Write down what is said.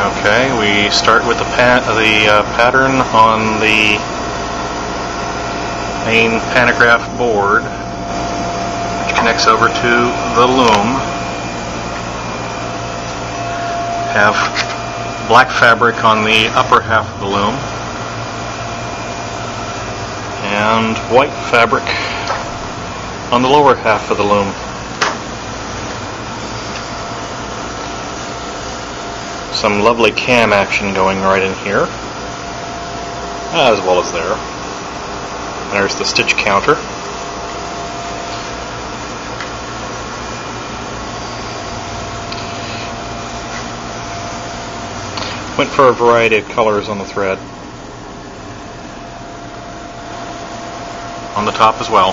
Okay, we start with the pattern on the main pantograph board, which connects over to the loom. Have black fabric on the upper half of the loom and white fabric on the lower half of the loom. Some lovely cam action going right in here, as well as there. And there's the stitch counter. Went for a variety of colors on the thread. On the top as well.